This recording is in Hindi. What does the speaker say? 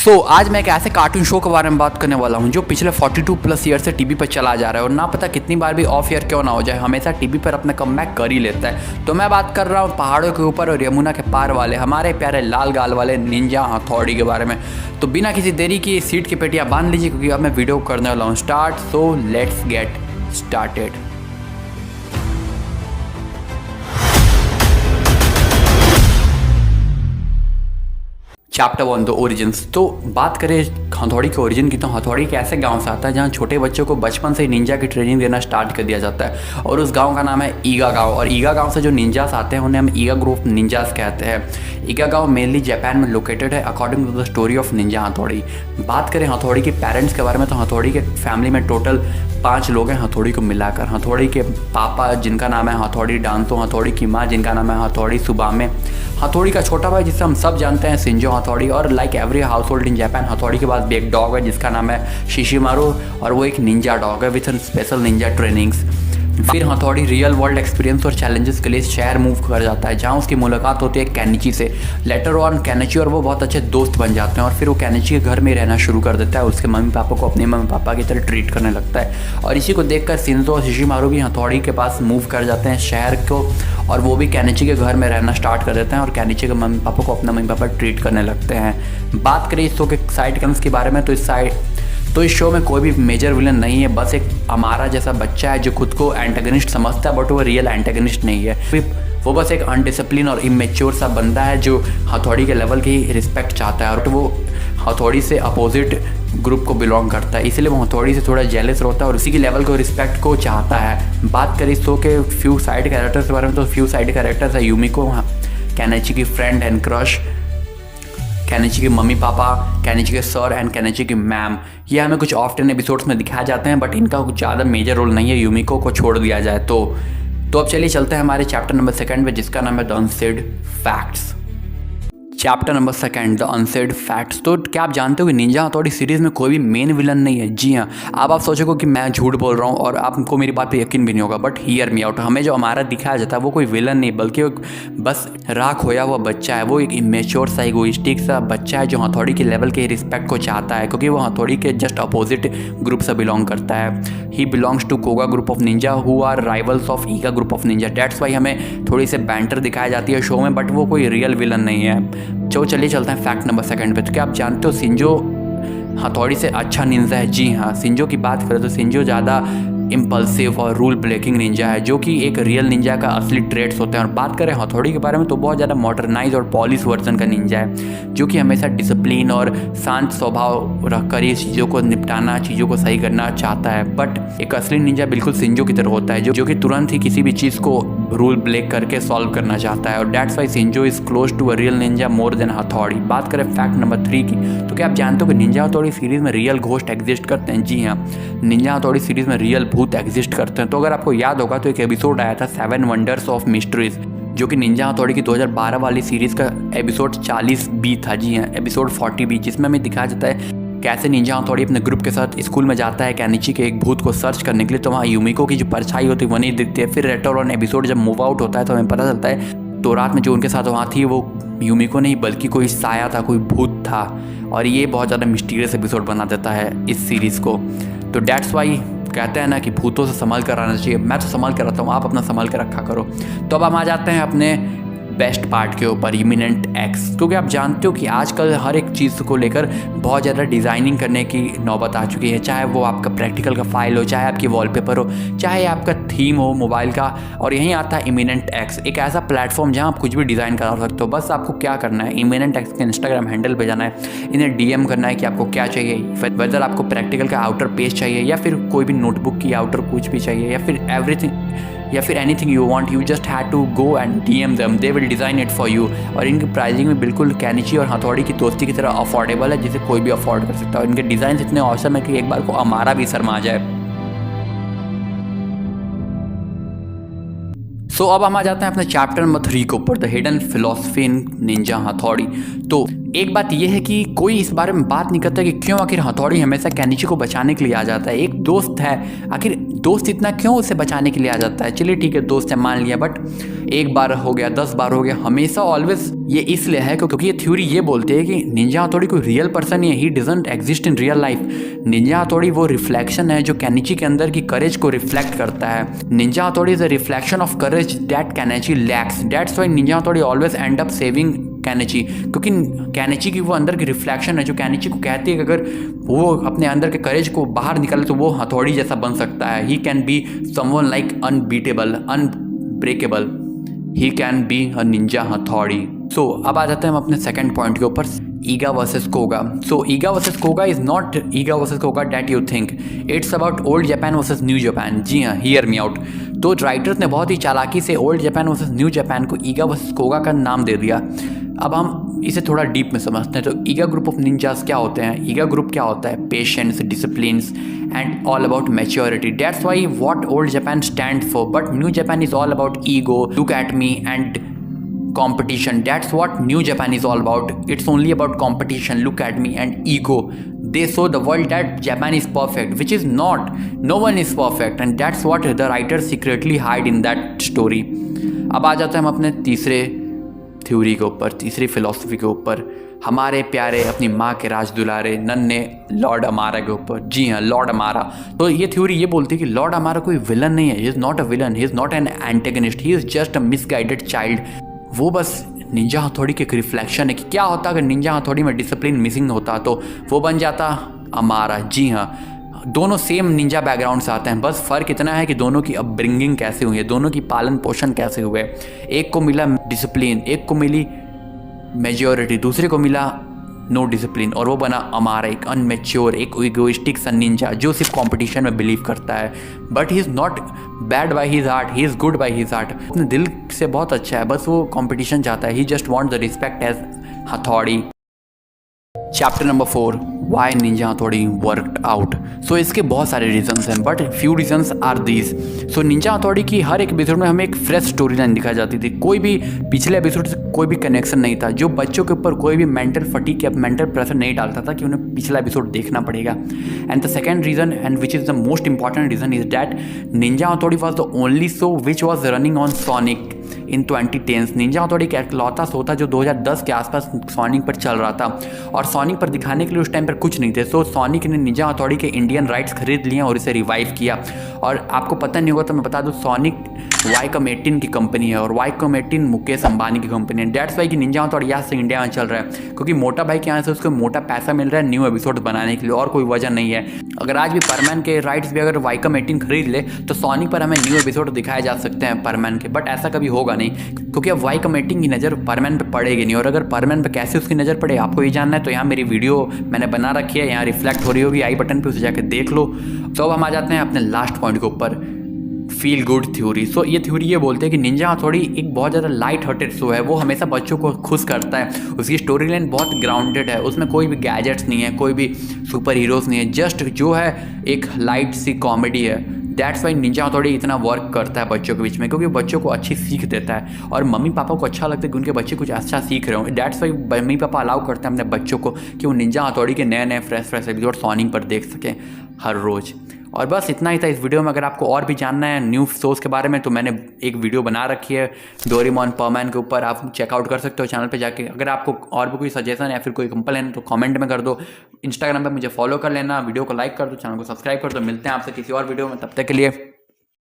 आज मैं एक ऐसे कार्टून शो के बारे में बात करने वाला हूँ जो पिछले 42+ ईयर से टीवी पर चला जा रहा है और ना पता कितनी बार भी ऑफ ईयर क्यों ना हो जाए, हमेशा टीवी पर अपना कमबैक कर ही लेता है। तो मैं बात कर रहा हूँ पहाड़ों के ऊपर और यमुना के पार वाले हमारे प्यारे लाल गाल वाले निंजा हथौड़ी के बारे में। तो बिना किसी देरी की सीट की पेटियाँ बांध लीजिए क्योंकि अब मैं वीडियो करने वाला हूँ start. So let's get started. Chapter 1 the origins. तो बात करें हथौड़ी के ओरिजिन की, तो हथौड़ी के ऐसे गांव से आता है जहां छोटे बच्चों को बचपन से ही निंजा की ट्रेनिंग देना स्टार्ट कर दिया जाता है और उस गांव का नाम है ईगा गांव। और ईगा गांव से जो निंजास आते हैं उन्हें हम ईगा ग्रुप निंजास कहते हैं। ईगा गांव मेनली जापान में लोकेटेड है according to the story of ninja Hattori. बात करें हथौड़ी के पेरेंट्स के बारे में, तो हथौड़ी के फैमिली में टोटल 5 लोग हैं हथौड़ी को मिलाकर। हथौड़ी के पापा जिनका नाम है हथौड़ी डांतो, हथौड़ी की माँ जिनका नाम है हथौड़ी सुबामे, हथौड़ी का छोटा भाई जिसे हम सब जानते हैं शिंजो हथौड़ी, और like every house hold in Japan हथौड़ी के पास भी एक डॉग है जिसका नाम है शिशिमारू और वो एक निंजा डॉग है विथ स्पेशल निंजा ट्रेनिंग्स। फिर हथौड़ी रियल वर्ल्ड एक्सपीरियंस और चैलेंजेस के लिए शहर मूव कर जाता है जहाँ उसकी मुलाकात होती है कैनिची से। लेटर ऑन कैनिची और वो बहुत अच्छे दोस्त बन जाते हैं और फिर वो कैनिची के घर में रहना शुरू कर देता है। उसके मम्मी पापा को अपने मम्मी पापा की तरह ट्रीट करने लगता है और इसी को देखकर शिंजो और शिशिमारू भी हथौड़ी के पास मूव कर जाते हैं शहर को और वो भी कैनिची के घर में रहना स्टार्ट कर देते हैं और कैनिची के मम्मी पापा को अपना मम्मी पापा ट्रीट करने लगते हैं। बात करें इस शो के साइड कम्स के बारे में, तो इस शो में कोई भी मेजर विलन नहीं है, बस एक अमारा जैसा बच्चा है जो खुद को एंटागनिस्ट समझता है बट वो रियल एंटागनिस्ट नहीं है। वो बस एक अनडिसिप्लिन और इमेच्योर सा बंदा है जो हथौड़ी के लेवल की रिस्पेक्ट चाहता है और वो हथौड़ी से अपोजिट ग्रुप को बिलोंग करता है, इसलिए वो हथौड़ी से थोड़ा जेलस रहता है और उसी के लेवल को रिस्पेक्ट को चाहता है। बात करें इस शो के फ्यू साइड कैरेक्टर्स के बारे में, तो फ्यू साइड कैरेक्टर्स है यूमिको, कैनिची की फ्रेंड एंड क्रश, कैनिची के मम्मी पापा, कैनिची के सर एंड कैनिची की मैम। ये हमें कुछ ऑफ 10 एपिसोड्स में दिखाए जाते हैं बट इनका कुछ ज़्यादा मेजर रोल नहीं है यूमिको को छोड़ दिया जाए तो अब चलिए चलते हैं हमारे चैप्टर नंबर 2 में जिसका नाम है the unsaid facts. Chapter number 2 the unsaid facts. तो क्या आप जानते हो कि निंजा हथौड़ी सीरीज़ में कोई भी मेन विलन नहीं है? जी हाँ, आप सोचोगे कि मैं झूठ बोल रहा हूँ और आपको मेरी बात पे यकीन भी नहीं होगा, बट हियर मी आउट। हमें जो हमारा दिखाया जाता है वो कोई विलन नहीं बल्कि बस राख होया हुआ बच्चा है। वो एक इमेच्योर सा इगोइस्टिक सा बच्चा है जो हथौड़ी के लेवल के रिस्पेक्ट को चाहता है क्योंकि वो हथौड़ी के जस्ट अपोजिट ग्रुप से बिलोंग करता है। He belongs to Koga group of ninja who are rivals of Iga group of ninja. That's why हमें थोड़ी सी बैंटर दिखाई जाती है शो में बट वो कोई रियल विलन नहीं है। चलिए चलते हैं फैक्ट नंबर 2 पे। तो क्या आप जानते हो शिंजो हथौड़ी से अच्छा निंजा है? जी हाँ, शिंजो की बात करें तो शिंजो ज़्यादा इम्पल्सिव और रूल ब्रेकिंग निंजा है जो कि एक रियल निंजा का असली ट्रेड्स होते हैं। और बात करें हथौड़ी के बारे में तो बहुत ज़्यादा मॉडर्नाइज और पॉलिश वर्जन का निंजा है जो कि हमेशा डिसिप्लिन और शांत स्वभाव रखकर ये चीज़ों को निपटाना, चीज़ों को सही करना चाहता है। बट एक असली निंजा बिल्कुल शिंजो की तरह होता है जो कि तुरंत ही किसी भी चीज़ को रूल ब्रेक करके सॉल्व करना चाहता है और that's why Shinzo is close to a real ninja more than Hattori. बात करें फैक्ट नंबर 3 की, तो क्या आप जानते हो कि निंजा हथौड़ी सीरीज़ में रियल घोस्ट एग्जिस्ट करते हैं? जी हाँ, निंजा हथौड़ी सीरीज़ में रियल भूत एग्जिस्ट करते हैं। तो अगर आपको याद होगा तो एक एपिसोड आया था 7 वंडर्स ऑफ मिस्ट्रीज जो कि निंजा हथौड़ी की 2012 वाली सीरीज़ का एपिसोड 40B था। जी हाँ, एपिसोड 40B, जिसमें हमें दिखाया जाता है कैसे निंजा हथौड़ी अपने ग्रुप के साथ स्कूल में जाता है कैनिची के एक भूत को सर्च करने के लिए, तो वहाँ यूमिको की जो परछाई होती है वो नहीं दिखती है। फिर रेटर ऑन एपिसोड जब मूव आउट होता है तो हमें पता चलता है तो रात में जो उनके साथ वहाँ थी वो यूमिको नहीं बल्कि कोई साया था, कोई भूत था। और ये बहुत ज़्यादा मिस्टीरियस एपिसोड बना देता है इस सीरीज़ को। तो डेट्स वाई कहते हैं ना कि भूतों से संभाल कर आना चाहिए। मैं तो संभाल कर रखता हूँ, आप अपना संभाल कर रखा करो। तो अब हम आ जाते हैं अपने बेस्ट पार्ट के ऊपर, इमिनेंट एक्स। क्योंकि आप जानते हो कि आजकल हर एक चीज़ को लेकर बहुत ज़्यादा डिज़ाइनिंग करने की नौबत आ चुकी है, चाहे वो आपका प्रैक्टिकल का फाइल हो, चाहे आपकी वॉलपेपर हो, चाहे आपका थीम हो मोबाइल का। और यहीं आता है इमिनेंट एक्स, एक ऐसा प्लेटफॉर्म जहाँ आप कुछ भी डिज़ाइन करा सकते हो। बस आपको क्या करना है, इमिनेंट एक्स के इंस्टाग्राम हैंडल पे जाना है, इन्हें DM करना है कि आपको क्या चाहिए, वेदर आपको प्रैक्टिकल का आउटर पेज चाहिए या फिर कोई भी नोटबुक की आउटर कुछ भी चाहिए या फिर anything you want, you just have to go and DM them, they will design it for you. और इनकी प्राइसिंग में बिल्कुल कैनिची और हथौड़ी की दोस्ती की तरह अफोर्डेबल है जिसे कोई भी अफोर्ड कर सकता है। और इनके डिज़ाइन इतने औसम है कि एक बार को हमारा भी शर्मा जाए। सो अब हम आ जाते हैं अपने चैप्टर नंबर 3 के ऊपर, the hidden philosophy in Ninja हथौड़ी। तो एक बात यह है कि कोई इस बारे में बात नहीं करता कि क्यों आखिर हथौड़ी हमेशा केनिची को बचाने के लिए आ जाता है। एक दोस्त है, आखिर दोस्त इतना क्यों उसे बचाने के लिए आ जाता है। चलिए ठीक है, दोस्त है मान लिया, बट एक बार हो गया, 10 बार हो गया, हमेशा ऑलवेज ये इसलिए है क्योंकि ये थ्योरी ये बोलती है कि निंजा हथौड़ी कोई रियल पर्सन नहीं है, he doesn't exist in real life. Ninja हथौड़ी वो रिफ्लेक्शन है जो केनिची के अंदर की करेज को रिफ्लेक्ट करता है। Ninja Hattori is a reflection of courage that Kenichi lacks, that's why ninja Hattori always end up saving Kenichi, क्योंकि केनिची की वो अंदर की रिफ्लेक्शन है जो केनिची को कहती है कि अगर वो अपने अंदर के करेज को बाहर निकाले तो वो हथौड़ी जैसा बन सकता है। He can be someone like unbeatable, unbreakable, he can be a Ninja हथौड़ी। सो अब आ जाते हैं हम अपने सेकंड पॉइंट के ऊपर, Iga versus Koga. So Iga versus Koga is not Iga versus Koga that you think, it's about old Japan versus new Japan. जी हाँ, हियर मी आउट। तो राइटर्स ने बहुत ही चालाकी से old Japan versus new Japan को ईगा वर्सेस कोगा का नाम दे दिया। अब हम इसे थोड़ा डीप में समझते हैं। तो ईगा ग्रुप ऑफ निंजास क्या होते हैं? ईगा ग्रुप क्या होता है? Patience, disciplines and all about maturity. That's why what old Japan stand for, but new Japan is all about ego, look at me and competition. That's what New Japan is all about. It's only about competition, look at me, and ego. They show the world that Japan is perfect, which is not. No one is perfect, and that's what the writers secretly hide in that story. अब आ जाते हैं हम अपने तीसरे थ्योरी के ऊपर, तीसरी फिलॉसफी के ऊपर, हमारे प्यारे अपनी माँ के राज दुलारे नन्हे लॉर्ड अमारा के ऊपर। जी हाँ, लॉर्ड अमारा। तो ये थ्योरी ये बोलती है कि लॉर्ड अमारा कोई विलन नहीं है, he is not a villain, he is not an antagonist, he is just a misguided child. वो बस निंजा हथौड़ी के एक रिफ्लेक्शन है कि क्या होता अगर निंजा हथौड़ी में डिसिप्लिन मिसिंग होता तो वो बन जाता अमारा। जी हाँ, दोनों सेम निंजा बैकग्राउंड से आते हैं, बस फ़र्क इतना है कि दोनों की अपब्रिंगिंग कैसे हुई है, दोनों की पालन पोषण कैसे हुए। एक को मिला डिसिप्लिन, एक को मिली मेजोरिटी, दूसरे को मिला नो डिसिप्लिन, और वो बना अमारा, एक अनमेच्योर, एक इगोइस्टिक सन निंजा जो सिर्फ कंपटीशन में बिलीव करता है। But he is not bad by his heart, he is good by his heart. अपने दिल से बहुत अच्छा है, बस वो कंपटीशन चाहता है। He just want the respect as Hattori. Chapter number 4, why ninja Hattori worked out. So इसके बहुत सारे रीजंस हैं, but few reasons are these. So ninja Hattori की हर एक एपिसोड में हमें एक फ्रेश स्टोरी लाइन दिखाई जाती थी, कोई भी पिछले एपिसोड से कोई भी कनेक्शन नहीं था, जो बच्चों के ऊपर कोई भी मेंटल फटीग या मेंटल प्रेशर नहीं डालता था कि उन्हें पिछला एपिसोड देखना पड़ेगा। And the second reason, and which is the most important reason, is that ninja Hattori was the only show which was running on Sonic in 2010। Ninja Hattori एक इकलौता शो था जो 2010 के आसपास सोनिक पर चल रहा था, और सोनिक पर दिखाने के लिए उस टाइम पर कुछ नहीं थे। सो सोनिक ने निंजा हथौड़ी के इंडियन राइट्स खरीद लिए और इसे रिवाइव किया। और आपको पता नहीं होगा तो मैं बता दूं, सोनिक वाईकॉम 18 की कंपनी है, और वाईकॉम 18 मुकेश अंबानी की कंपनी है। डेट्स वाई कि निंजा हथौड़ी यहाँ से इंडिया में चल रहा है, क्योंकि मोटा भाई के यहाँ से उसको मोटा पैसा मिल रहा है न्यू एपिसोड बनाने के लिए, और कोई वजह नहीं है। अगर आज भी परमैन के राइट्स भी अगर वाईकॉम 18 खरीद ले तो सोनिक पर हमें न्यू एपिसोड दिखाए जा सकते हैं परमैन के, बट ऐसा कभी होगा नहीं, क्योंकि अब वाईकॉम 18 की नज़र परमैन पे पड़ेगी नहीं। और अगर परमैन पे कैसे उसकी नज़र पड़े आपको ये जानना है तो यहाँ मेरी वीडियो मैंने बना रखी है, यहाँ रिफ्लेक्ट हो रही होगी आई बटन पे, उसे जाकर देख लो। तो अब हम आ जाते हैं अपने लास्ट पॉइंट के ऊपर, फील गुड थ्योरी। सो ये थ्योरी ये बोलते हैं कि निंजा हथौड़ी एक बहुत ज़्यादा लाइट हार्टेड शो है, वो हमेशा बच्चों को खुश करता है। उसकी स्टोरी लाइन बहुत ग्राउंडेड है, उसमें कोई भी गैजेट्स नहीं है, कोई भी सुपर हीरोज़ नहीं है, जस्ट जो है एक लाइट सी कॉमेडी है। दैट्स वाई निंजा हथौड़ी इतना वर्क करता है बच्चों के बीच में, क्योंकि बच्चों को अच्छी सीख देता है, और मम्मी पापा को अच्छा लगता है कि उनके बच्चे कुछ अच्छा सीख रहे हो। That's why mummy papa allow करते हैं अपने बच्चों को कि वो निंजा हथौड़ी के नए नए फ्रेश एपिसोड सोनिक पर देख सकें हर रोज़। और बस इतना ही था इस वीडियो में। अगर आपको और भी जानना है न्यू शोज़ के बारे में तो मैंने एक वीडियो बना रखी है डोरेमोन परमैन के ऊपर, आप चेकआउट कर सकते हो चैनल पे जाके। अगर आपको और भी कोई सजेशन या फिर कोई कंप्लेन तो कमेंट में कर दो। इंस्टाग्राम पे मुझे फॉलो कर लेना, वीडियो को लाइक कर दो, चैनल को सब्सक्राइब कर दो। मिलते हैं आपसे किसी और वीडियो में, तब तक के लिए